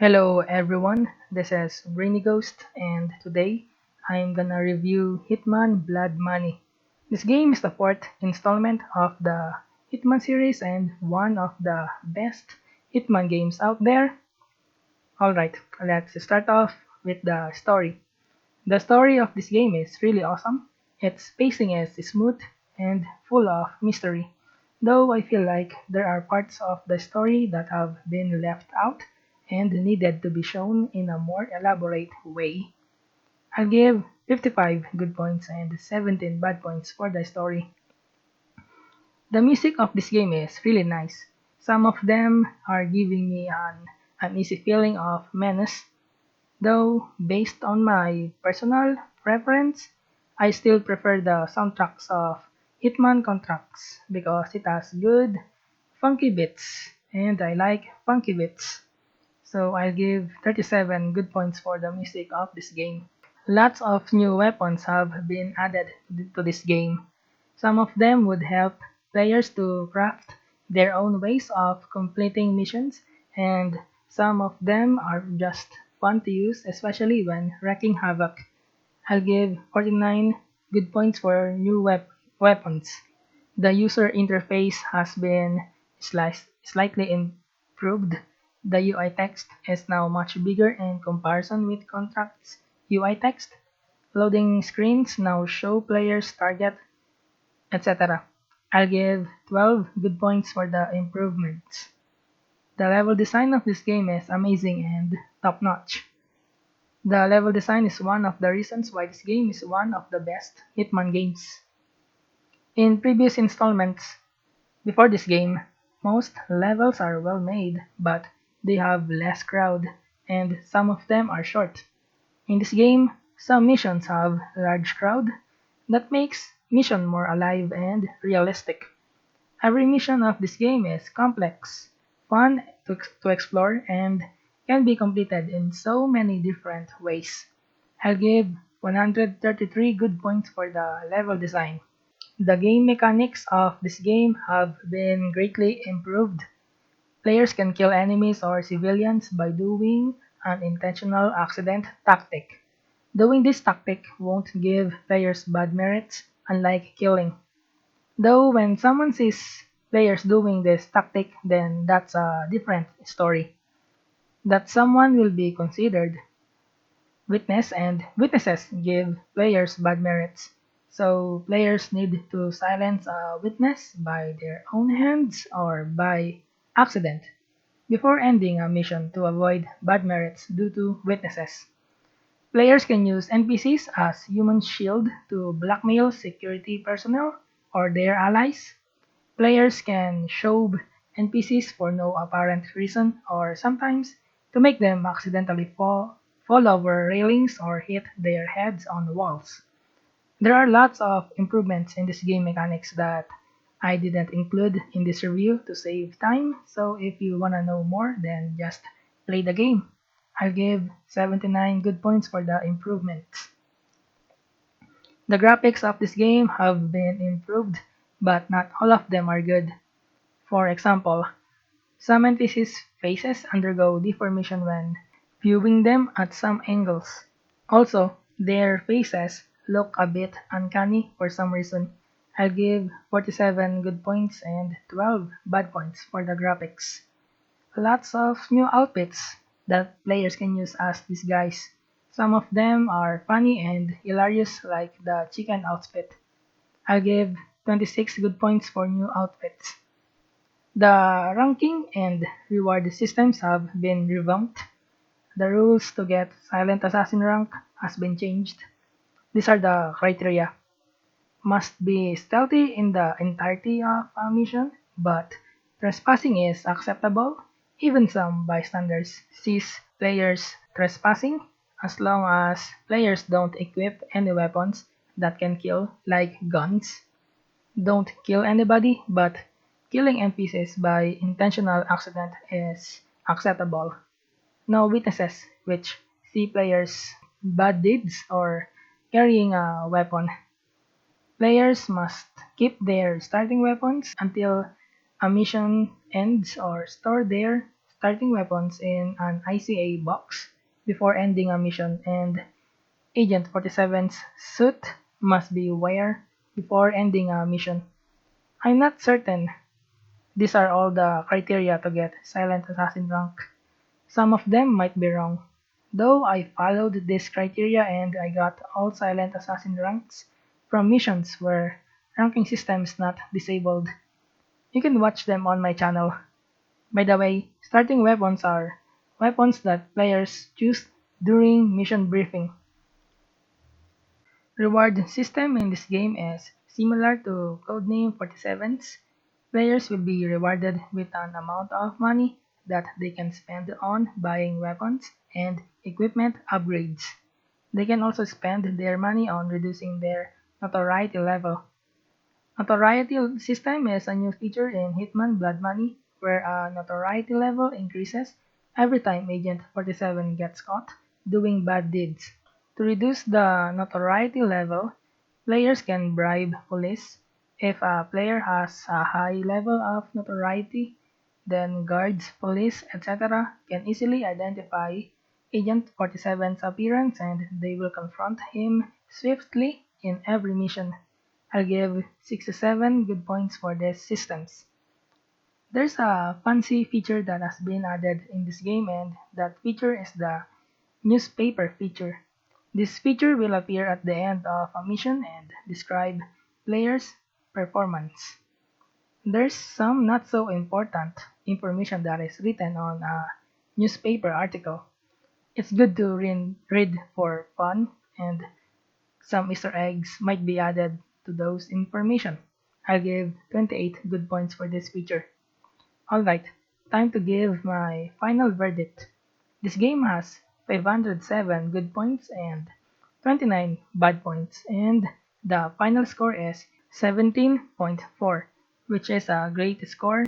Hello everyone, this is Brainy Ghost and today I'm gonna review Hitman Blood Money. This game is the fourth installment of the Hitman series and one of the best Hitman games out there. Alright, let's start off with the story. The story of this game is really awesome. Its pacing is smooth and full of mystery, though I feel like there are parts of the story that have been left out and needed to be shown in a more elaborate way. I'll give 55 good points and 17 bad points for the story. The music of this game is really nice. Some of them are giving me an uneasy feeling of menace. Though, based on my personal preference, I still prefer the soundtracks of Hitman Contracts because it has good, funky beats, and I like funky beats. So I'll give 37 good points for the music of this game. Lots of new weapons have been added to this game. Some of them would help players to craft their own ways of completing missions, and some of them are just fun to use, especially when wreaking havoc. I'll give 49 good points for new weapons. The user interface has been slightly improved. The UI text is now much bigger in comparison with Contract's UI text. Loading screens now show players' target, etc. I'll give 12 good points for the improvements. The level design of this game is amazing and top notch. The level design is one of the reasons why this game is one of the best Hitman games. In previous installments before this game, most levels are well made, but they have less crowd, and some of them are short. In this game, some missions have large crowd that makes mission more alive and realistic. Every mission of this game is complex, fun to explore, and can be completed in so many different ways. I'll give 133 good points for the level design. The game mechanics of this game have been greatly improved. Players can kill enemies or civilians by doing an intentional accident tactic. Doing this tactic won't give players bad merits, unlike killing. Though when someone sees players doing this tactic, then that's a different story. That someone will be considered witness, and witnesses give players bad merits. So players need to silence a witness by their own hands or by accident before ending a mission to avoid bad merits due to witnesses. Players can use NPCs as human shield to blackmail security personnel or their allies. Players can show NPCs for no apparent reason or sometimes to make them accidentally fall over railings or hit their heads on walls. There are lots of improvements in this game mechanics that I didn't include in this review to save time, so if you wanna know more, then just play the game. I'll give 79 good points for the improvements. The graphics of this game have been improved, but not all of them are good. For example, some NPCs' faces undergo deformation when viewing them at some angles. Also, their faces look a bit uncanny for some reason. I'll give 47 good points and 12 bad points for the graphics. Lots of new outfits that players can use as disguise. Some of them are funny and hilarious, like the chicken outfit. I'll give 26 good points for new outfits. The ranking and reward systems have been revamped. The rules to get Silent Assassin rank has been changed. These are the criteria. Must be stealthy in the entirety of a mission, but trespassing is acceptable. Even some bystanders sees players trespassing as long as players don't equip any weapons that can kill, like guns. Don't kill anybody, but killing NPCs by intentional accident is acceptable. No witnesses which see players' bad deeds or carrying a weapon. Players must keep their starting weapons until a mission ends or store their starting weapons in an ICA box before ending a mission, and Agent 47's suit must be wear before ending a mission. I'm not certain these are all the criteria to get Silent Assassin rank. Some of them might be wrong. Though I followed this criteria and I got all Silent Assassin ranks from missions where ranking system is not disabled. You can watch them on my channel. By the way, starting weapons are weapons that players choose during mission briefing. Reward system in this game is similar to Codename 47's. Players will be rewarded with an amount of money that they can spend on buying weapons and equipment upgrades. They can also spend their money on reducing their notoriety level. Notoriety system is a new feature in Hitman Blood Money where a notoriety level increases every time Agent 47 gets caught doing bad deeds. To reduce the notoriety level, players can bribe police. If a player has a high level of notoriety, then guards, police, etc. can easily identify Agent 47's appearance and they will confront him swiftly in every mission. I'll give 67 good points for these systems. There's a fancy feature that has been added in this game, and that feature is the newspaper feature. This feature will appear at the end of a mission and describe players' performance. There's some not so important information that is written on a newspaper article. It's good to read for fun, and some Easter eggs might be added to those information. I'll give 28 good points for this feature. Alright, time to give my final verdict. This game has 507 good points and 29 bad points, and the final score is 17.4, which is a great score